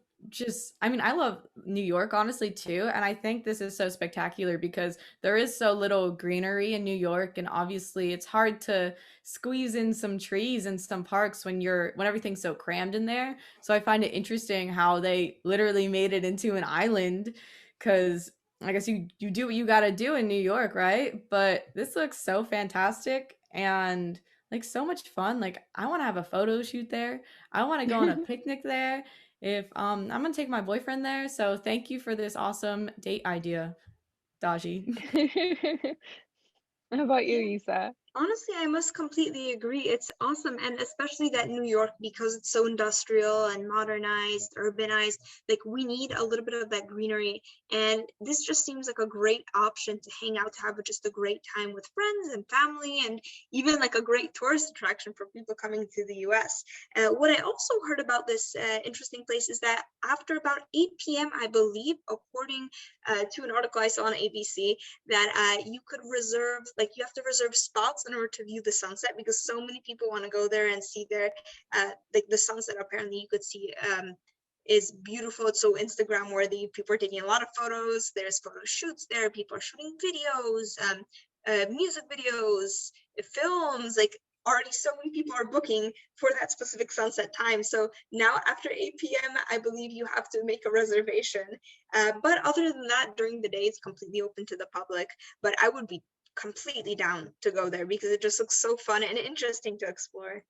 I love New York, honestly, too. And I think this is so spectacular because there is so little greenery in New York. And obviously, it's hard to squeeze in some trees and some parks when everything's so crammed in there. So I find it interesting how they literally made it into an island because I guess you do what you got to do in New York, right? But this looks so fantastic and like so much fun. Like I want to have a photo shoot there. I want to go on a picnic there. If I'm going to take my boyfriend there. So thank you for this awesome date idea, Daji. How about you, Yeah. Isa? Honestly, I must completely agree. It's awesome. And especially that New York, because it's so industrial and modernized, urbanized, like we need a little bit of that greenery. And this just seems like a great option to hang out, to have just a great time with friends and family, and even like a great tourist attraction for people coming to the US. What I also heard about this interesting place is that after about 8 p.m., I believe, according to an article I saw on ABC, that you could reserve, like you have to reserve spots in order to view the sunset because so many people want to go there and see their like the sunset. Apparently you could see is beautiful. It's so Instagram worthy. People are taking a lot of photos. There's photo shoots there. People are shooting videos, music videos, films. Like already so many people are booking for that specific sunset time. So now after 8 p.m., I believe you have to make a reservation. But other than that, during the day, it's completely open to the public. But I would be completely down to go there because it just looks so fun and interesting to explore.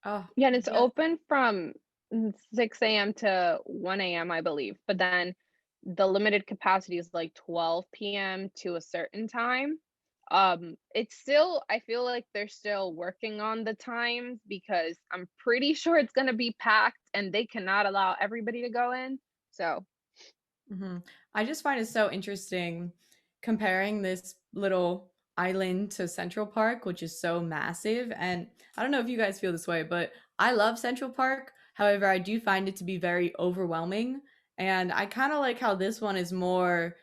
Oh, Yeah, and it's yeah. open from 6 a.m. to 1 a.m., I believe. But then the limited capacity is like 12 p.m. to a certain time. It's still, I feel like they're still working on the times because I'm pretty sure it's going to be packed and they cannot allow everybody to go in. So, I just find it so interesting comparing this little island to Central Park, which is so massive. And I don't know if you guys feel this way, but I love Central Park. However, I do find it to be very overwhelming. And I kind of like how this one is more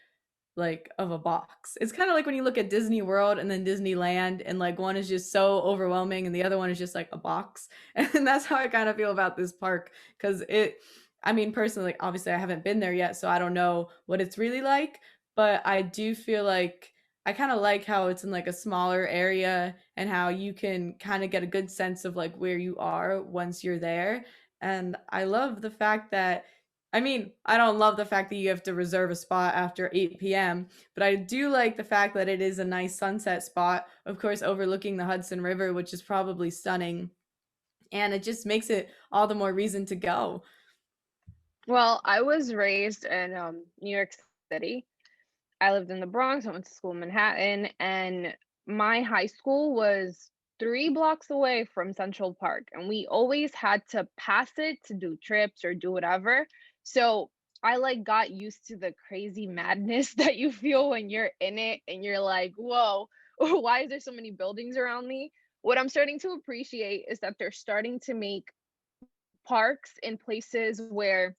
like of a box. It's kind of like when you look at Disney World and then Disneyland, and like one is just so overwhelming and the other one is just like a box. And that's how I kind of feel about this park because I mean, personally, obviously, I haven't been there yet, so I don't know what it's really like. But I do feel like I kind of like how it's in like a smaller area and how you can kind of get a good sense of like where you are once you're there. And I love the fact that, I mean, I don't love the fact that you have to reserve a spot after 8 p.m., but I do like the fact that it is a nice sunset spot, of course, overlooking the Hudson River, which is probably stunning. And it just makes it all the more reason to go. Well, I was raised in New York City. I lived in the Bronx. I went to school in Manhattan, and my high school was 3 blocks away from Central Park, and we always had to pass it to do trips or do whatever. So I like got used to the crazy madness that you feel when you're in it and you're like, whoa, why is there so many buildings around me? What I'm starting to appreciate is that they're starting to make parks in places where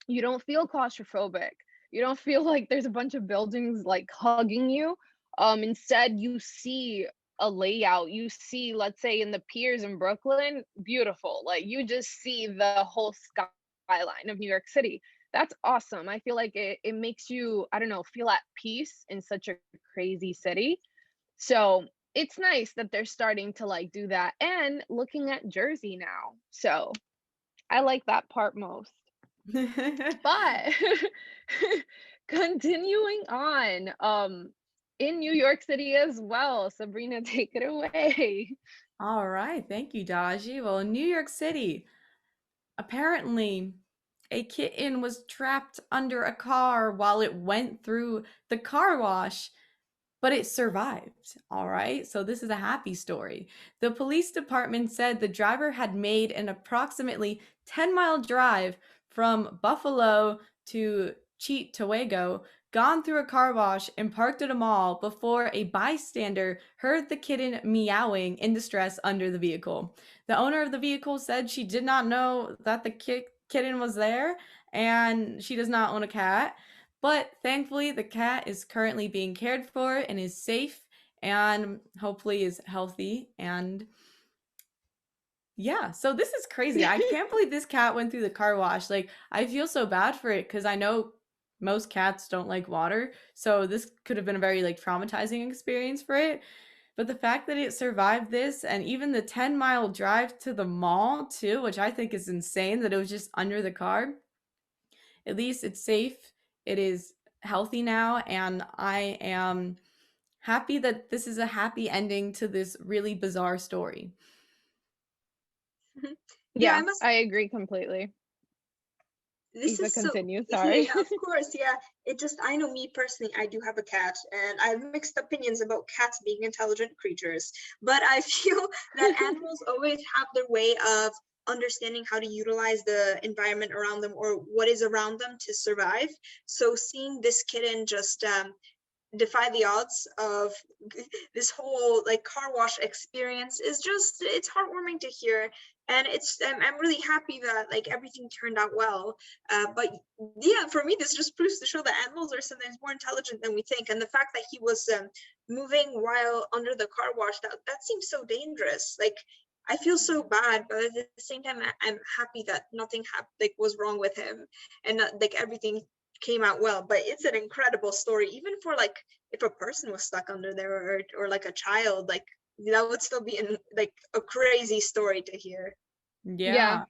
you don't feel claustrophobic. You don't feel like there's a bunch of buildings like hugging you. Instead, you see a layout. You see, let's say in the piers in Brooklyn, beautiful. Like you just see the whole skyline of New York City. That's awesome. I feel like it makes you, I don't know, feel at peace in such a crazy city. So it's nice that they're starting to like do that and looking at Jersey now. So I like that part most. But continuing on, in New York City as well, Sabrina, take it away. All right, thank you, Daji. Well, in New York City, apparently a kitten was trapped under a car while it went through the car wash, but it survived. All right, so this is a happy story. The police department said the driver had made an approximately 10-mile drive from Buffalo to Cheektowaga, gone through a car wash, and parked at a mall before a bystander heard the kitten meowing in distress under the vehicle. The owner of the vehicle said she did not know that the kitten was there, and she does not own a cat. But thankfully, the cat is currently being cared for and is safe and hopefully is healthy. And yeah, so this is crazy. I can't believe this cat went through the car wash. Like, I feel so bad for it because I know most cats don't like water. So this could have been a very like traumatizing experience for it. But the fact that it survived this and even the 10-mile drive to the mall too, which I think is insane that it was just under the car. At least it's safe. It is healthy now, and I am happy that this is a happy ending to this really bizarre story. Yeah, I agree completely. This Eva, is continue. so, Sorry. yeah, of course, yeah. It just, I know me personally, I do have a cat, and I have mixed opinions about cats being intelligent creatures, but I feel that animals always have their way of understanding how to utilize the environment around them or what is around them to survive. So seeing this kitten just defy the odds of this whole like car wash experience is just, it's heartwarming to hear, and it's I'm really happy that like everything turned out well. But yeah, for me this just proves to show that animals are sometimes more intelligent than we think, and the fact that he was moving while under the car wash, that seems so dangerous. Like I feel so bad, but at the same time I'm happy that nothing was wrong with him, and that, like everything came out well. But it's an incredible story, even for like if a person was stuck under there, or like a child, like that would still be like a crazy story to hear. Yeah.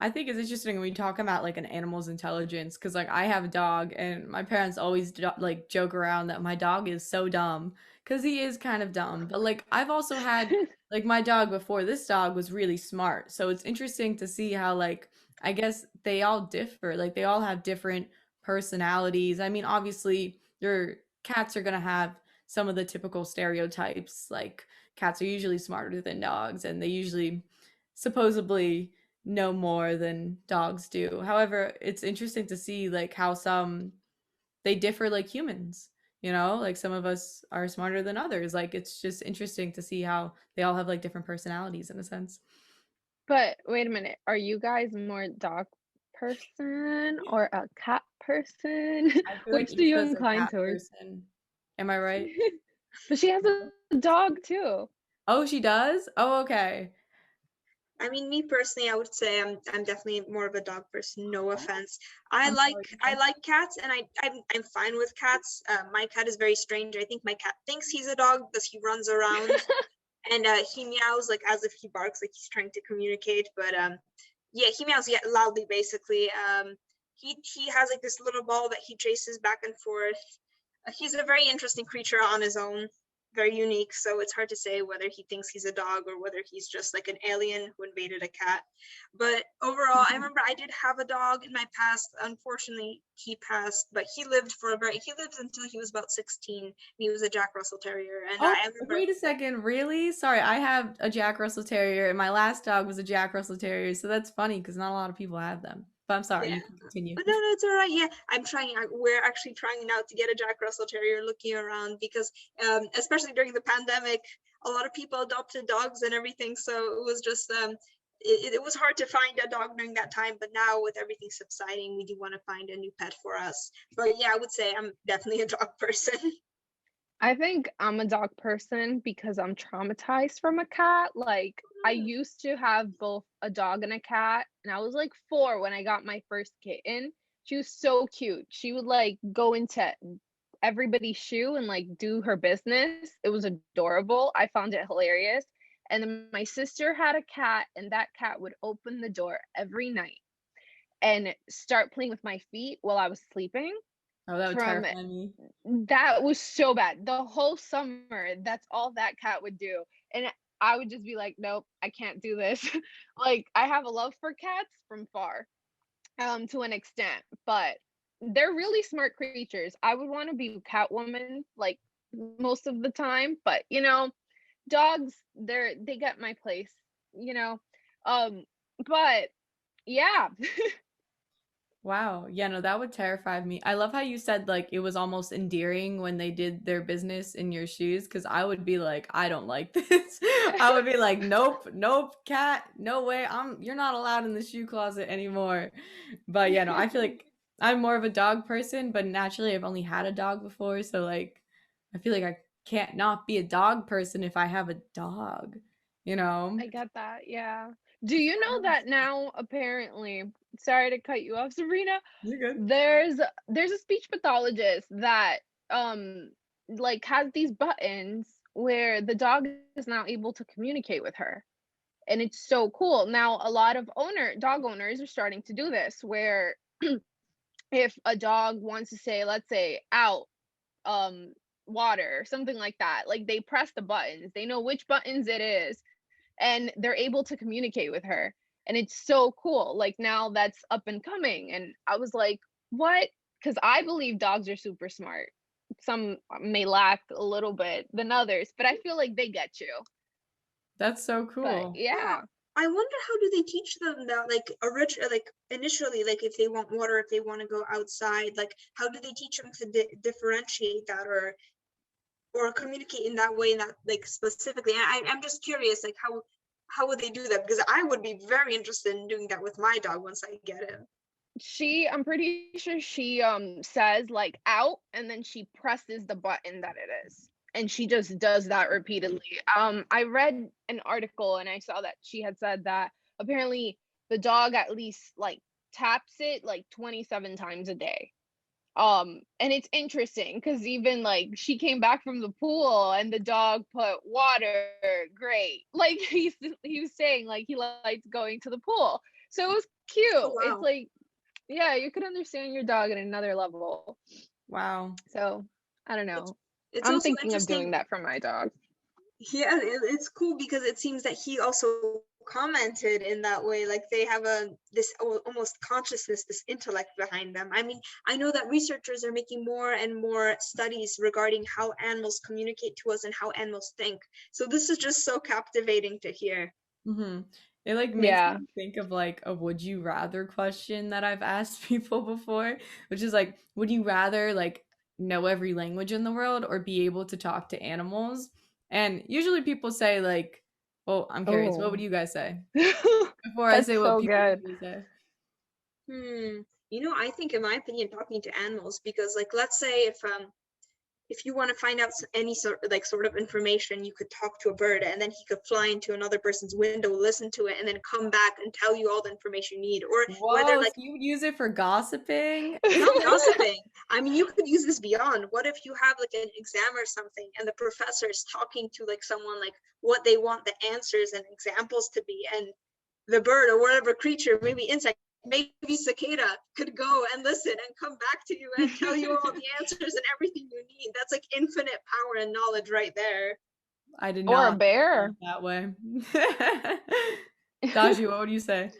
I think it's interesting when we talk about like an animal's intelligence, because like I have a dog and my parents always like joke around that my dog is so dumb, because he is kind of dumb. But like I've also had like my dog before this dog was really smart, so it's interesting to see how like I guess they all differ, like they all have different personalities. I mean, obviously your cats are gonna have some of the typical stereotypes, like cats are usually smarter than dogs and they usually supposedly know more than dogs do. However, it's interesting to see like how some they differ like humans, you know? Like some of us are smarter than others. Like it's just interesting to see how they all have like different personalities in a sense. But wait a minute, are you guys more dog person or a cat person? I feel like Which do you Issa's a incline cat towards? person. Am I right? But she has a dog too. Oh, she does? Oh, okay. I mean, me personally, I would say I'm definitely more of a dog person. No offense. I I'm like sorry. I like cats, and I'm fine with cats. My cat is very strange. I think my cat thinks he's a dog because he runs around and he meows like as if he barks, like he's trying to communicate. But yeah, he meows loudly basically. He has like this little ball that he chases back and forth. He's a very interesting creature on his own, very unique. So it's hard to say whether he thinks he's a dog or whether he's just like an alien who invaded a cat. But overall, I remember I did have a dog in my past. Unfortunately, he passed, but he lived until he was about 16. And he was a Jack Russell Terrier, and Oh, I remember. wait a second. Really? Sorry, I have a Jack Russell Terrier, and my last dog was a Jack Russell Terrier, so that's funny because not a lot of people have them. But I'm sorry, Yeah. you can continue. But no, it's all right. Yeah, we're actually trying now to get a Jack Russell Terrier, looking around because, especially during the pandemic, a lot of people adopted dogs and everything. So it was just, it was hard to find a dog during that time. But now with everything subsiding, we do want to find a new pet for us. But yeah, I would say I'm definitely a dog person. I think I'm a dog person because I'm traumatized from a cat. Like, I used to have both a dog and a cat, and I was like 4 when I got my first kitten. She was so cute. She would like go into everybody's shoe and like do her business. It was adorable. I found it hilarious. And then my sister had a cat, and that cat would open the door every night and start playing with my feet while I was sleeping. Oh, that would From terrify me. That was so bad. The whole summer, that's all that cat would do. And I would just be like, nope, I can't do this. Like, I have a love for cats from far, to an extent, but they're really smart creatures. I would want to be Catwoman, like, most of the time, but dogs, they get my place, you know. But yeah. Wow. Yeah, no, that would terrify me. I love how you said like it was almost endearing when they did their business in your shoes because I would be like, I don't like this. I would be like, nope, nope, cat, no way. You're not allowed in the shoe closet anymore. But yeah, no, I feel like I'm more of a dog person, but naturally I've only had a dog before, so like I feel like I can't not be a dog person if I have a dog, you know? I get that, yeah. Do you know that now, apparently, sorry to cut you off, Sabrina, You're good. there's a speech pathologist that like has these buttons where the dog is now able to communicate with her. And it's so cool. Now a lot of dog owners are starting to do this where if a dog wants to say, let's say, out, water or something like that, like they press the buttons, they know which buttons it is, and they're able to communicate with her. And it's so cool. Like, now that's up and coming. And I was like, what? Because I believe dogs are super smart. Some may lack a little bit than others, but I feel like they get you. That's so But cool. yeah. I wonder how do they teach them that, like initially, like if they want water, if they want to go outside, like how do they teach them to differentiate that or communicate in that way, not like specifically? And I'm just curious, like how would they do that? Because I would be very interested in doing that with my dog once I get him. I'm pretty sure she says like out, and then she presses the button that it is. And she just does that repeatedly. I read an article and I saw that she had said that apparently the dog at least like taps it like 27 times a day. And it's interesting because even like she came back from the pool and the dog put water, great. Like he was saying like he liked going to the pool. So it was cute. Oh, wow. It's like, yeah, you could understand your dog at another level. Wow. So I don't know. It's I'm also thinking of interesting. doing that for my dog. Yeah, it's cool because it seems that he also commented in that way, like they have this almost consciousness, this intellect behind them. I mean, I know that researchers are making more and more studies regarding how animals communicate to us and how animals think. So this is just so captivating to hear. Mm-hmm. It like makes Yeah. me think of like a would you rather question that I've asked people before, which is like, would you rather like know every language in the world or be able to talk to animals? And usually people say like, well, I'm curious, what would Oh. you guys say? Before I That's say what so people good. usually say. I think in my opinion, talking to animals, because like let's say if you want to find out any sort of information, you could talk to a bird, and then he could fly into another person's window, listen to it, and then come back and tell you all the information you need. Or whether Whoa, so you would use it for gossiping? not gossiping. I mean, you could use this beyond. What if you have like an exam or something, and the professor is talking to like someone like what they want the answers and examples to be, and the bird or whatever creature, maybe insect, maybe cicada, could go and listen and come back to you and tell you all the answers and everything you need. That's like infinite power and knowledge right there. I did Or not a bear. think that way. Daji, what would you say?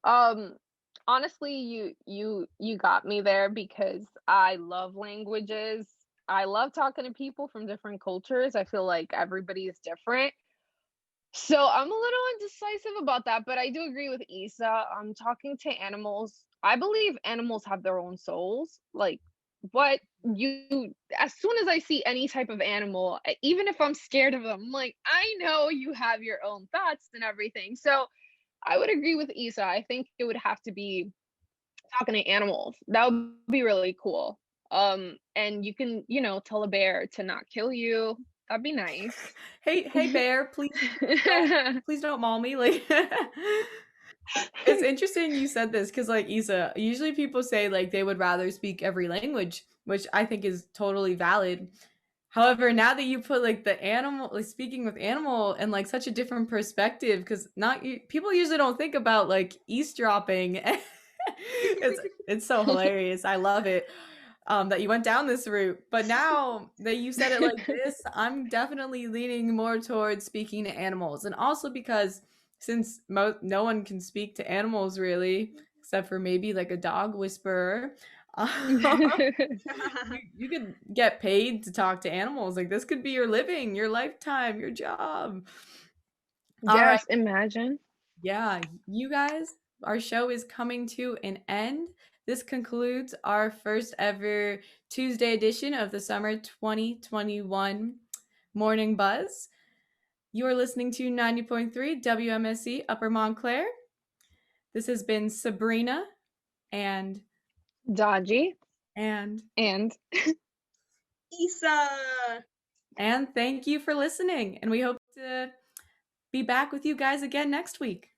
Honestly, you got me there, because I love languages. I love talking to people from different cultures. I feel like everybody is different. So I'm a little indecisive about that, but I do agree with Isa. I'm talking to animals. I believe animals have their own souls. Like, what you, as soon as I see any type of animal, even if I'm scared of them, I'm like, I know you have your own thoughts and everything. So I would agree with Isa. I think it would have to be talking to animals. That would be really cool. And you can, tell a bear to not kill you. That'd be nice. Hey bear, please don't maul me. Like, it's interesting you said this, because like Isa, usually people say like they would rather speak every language, which I think is totally valid. However, now that you put like the animal, like speaking with animal in like such a different perspective, because people usually don't think about like eavesdropping. It's so hilarious. I love it. That you went down this route. But now that you said it like this, I'm definitely leaning more towards speaking to animals. And also because since no one can speak to animals really, except for maybe like a dog whisperer, you could get paid to talk to animals. Like, this could be your living, your lifetime, your job. All right. Yes, imagine. Yeah, you guys, our show is coming to an end. This concludes our first ever Tuesday edition of the summer 2021 Morning Buzz. You are listening to 90.3 WMSC Upper Montclair. This has been Sabrina and Daji. and Isa. And thank you for listening. And we hope to be back with you guys again next week.